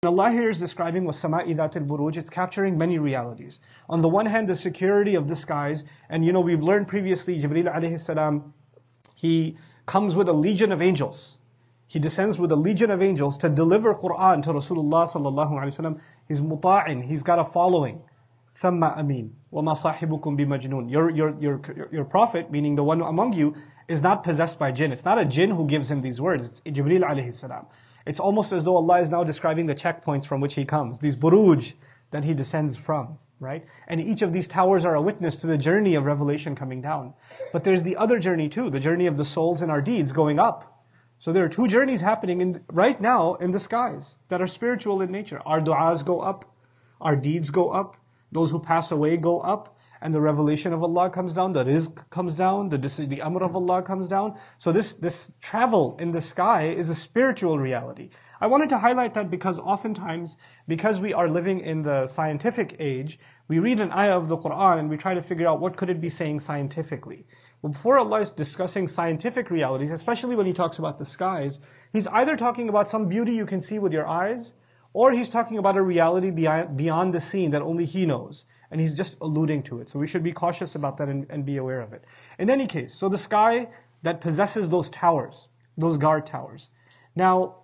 Allah here is describing وَالسَّمَاءِ ذَاتِ الْبُرُوجِ. It's capturing many realities. On the one hand, the security of the skies, and we've learned previously, Jibreel alayhi salam, he comes with a legion of angels. He descends with a legion of angels to deliver Qur'an to Rasulullah sallallahu alaihi wasallam. He's muta'in, he's got a following. ثَمَّ أَمِينٌ وَمَا صَاحِبُكُمْ بِمَجْنُونَ. Your prophet, meaning the one among you, is not possessed by jinn. It's not a jinn who gives him these words. It's Jibreel alayhi salam. It's almost as though Allah is now describing the checkpoints from which He comes, these buruj that He descends from, right? And each of these towers are a witness to the journey of revelation coming down. But there's the other journey too, the journey of the souls and our deeds going up. So there are two journeys happening right now in the skies that are spiritual in nature. Our du'as go up, our deeds go up, those who pass away go up, and the revelation of Allah comes down, the rizq comes down, the amr of Allah comes down. So this travel in the sky is a spiritual reality. I wanted to highlight that because oftentimes, because we are living in the scientific age, we read an ayah of the Qur'an and we try to figure out what could it be saying scientifically. But before Allah is discussing scientific realities, especially when He talks about the skies, He's either talking about some beauty you can see with your eyes, or He's talking about a reality beyond the scene that only He knows. And He's just alluding to it. So we should be cautious about that and be aware of it. In any case, so the sky that possesses those towers, those guard towers. Now,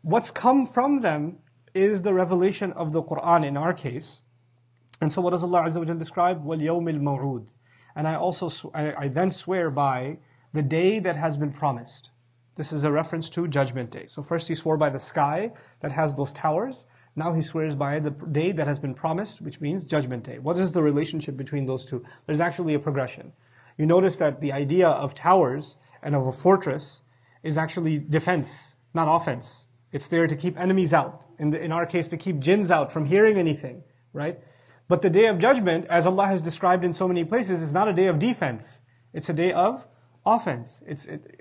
what's come from them is the revelation of the Qur'an in our case. And so what does Allah Azza wa Jalla describe? وَالْيَوْمِ الْمَوْعُودِ. And I then swear by the day that has been promised. This is a reference to Judgment Day. So first He swore by the sky that has those towers. Now He swears by the day that has been promised, which means Judgment Day. What is the relationship between those two? There's actually a progression. You notice that the idea of towers and of a fortress is actually defense, not offense. It's there to keep enemies out. In our case, to keep jinns out from hearing anything, right? But the Day of Judgment, as Allah has described in so many places, is not a day of defense. It's a day of offense.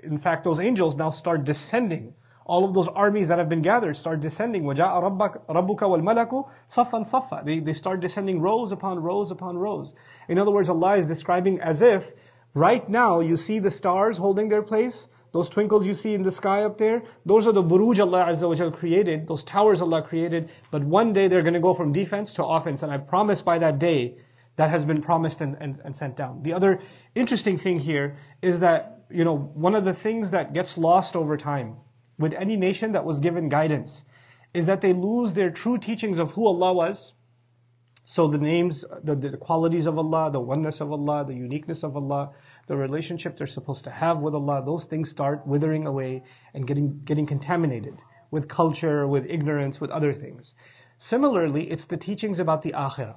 In fact, those angels now start descending. All of those armies that have been gathered start descending. وَجَاءَ رَبُّكَ وَالْمَلَكُ صَفًّا صَفًّا. They start descending rows upon rows upon rows. In other words, Allah is describing as if right now you see the stars holding their place. Those twinkles you see in the sky up there, those are the buruj Allah Azza wa Jal created, those towers Allah created. But one day they're going to go from defense to offense. And I promise by that day that has been promised and sent down. The other interesting thing here is that, one of the things that gets lost over time with any nation that was given guidance is that they lose their true teachings of who Allah was. So the names, the qualities of Allah, the oneness of Allah, the uniqueness of Allah, the relationship they're supposed to have with Allah, those things start withering away and getting contaminated with culture, with ignorance, with other things. Similarly, it's the teachings about the akhirah,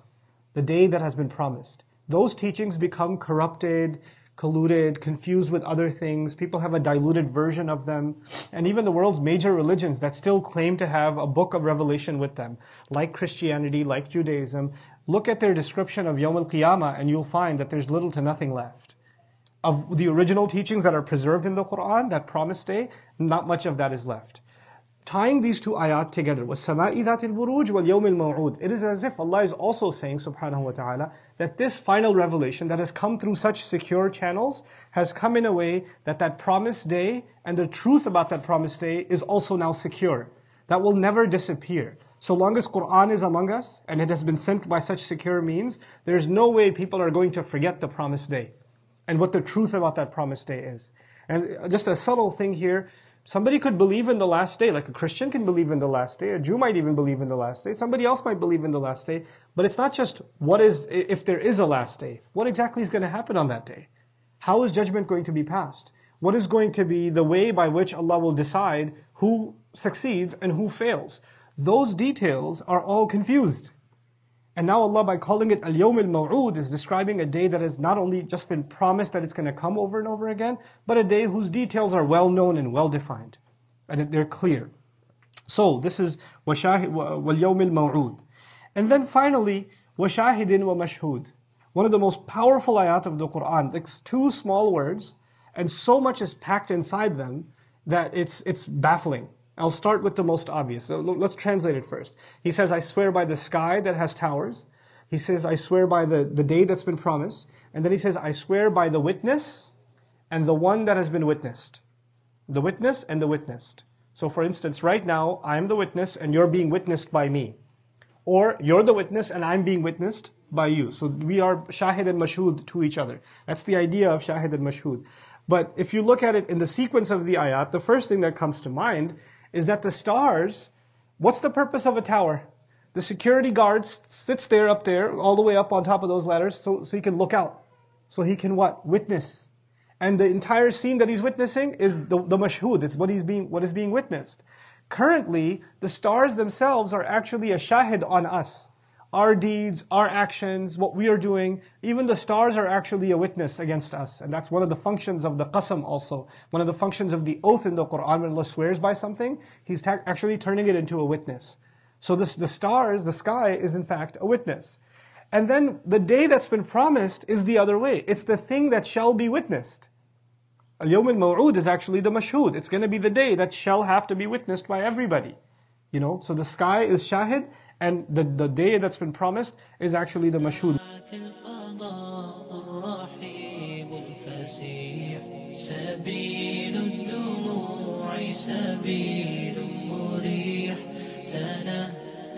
the day that has been promised. Those teachings become corrupted, colluded, confused with other things. People have a diluted version of them. And even the world's major religions that still claim to have a book of revelation with them, like Christianity, like Judaism, look at their description of Yawm al-Qiyamah and you'll find that there's little to nothing left. Of the original teachings that are preserved in the Qur'an, that promised day, not much of that is left. Tying these two ayat together, وَالسَّمَاءِ ذَاتِ الْبُرُوجِ وَالْيَوْمِ الْمَوْعُودِ. It is as if Allah is also saying, subhanahu wa ta'ala, that this final revelation that has come through such secure channels has come in a way that promised day and the truth about that promised day is also now secure. That will never disappear. So long as Qur'an is among us and it has been sent by such secure means, there's no way people are going to forget the promised day and what the truth about that promised day is. And just a subtle thing here, somebody could believe in the last day, like a Christian can believe in the last day, a Jew might even believe in the last day, somebody else might believe in the last day, but it's not just if there is a last day, what exactly is going to happen on that day? How is judgment going to be passed? What is going to be the way by which Allah will decide who succeeds and who fails? Those details are all confused. And now Allah, by calling it Al-Yawm al-Maw'ud, is describing a day that has not only just been promised that it's going to come over and over again, but a day whose details are well known and well defined. And they're clear. So this is وَالْيَوْمِ الْمَوْعُودِ. And then finally, وَشَاهِدٍ وَمَشْهُودٍ. One of the most powerful ayat of the Qur'an. It's two small words, and so much is packed inside them that it's baffling. I'll start with the most obvious. So let's translate it first. He says, I swear by the sky that has towers. He says, I swear by the day that's been promised. And then he says, I swear by the witness and the one that has been witnessed. The witness and the witnessed. So for instance, right now, I'm the witness and you're being witnessed by me. Or you're the witness and I'm being witnessed by you. So we are shahid and mashhud to each other. That's the idea of shahid and mashhud. But if you look at it in the sequence of the ayat, the first thing that comes to mind is that the stars, what's the purpose of a tower? The security guard sits there up there, all the way up on top of those ladders, so he can look out. So he can what? Witness. And the entire scene that he's witnessing is the mashhud. It's what is being witnessed. Currently, the stars themselves are actually a shahid on us. Our deeds, our actions, what we are doing, even the stars are actually a witness against us. And that's one of the functions of the qasam also. One of the functions of the oath in the Quran, when Allah swears by something, He's actually turning it into a witness. So the stars, the sky is in fact a witness. And then the day that's been promised is the other way. It's the thing that shall be witnessed. Al-Yawm al-Maw'ud is actually the mashhud. It's going to be the day that shall have to be witnessed by everybody. So the sky is shahid, and the day that's been promised is actually the mashhud.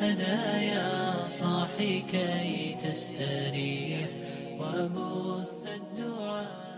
هدايا صاحي كي تستريح وبث الدعاء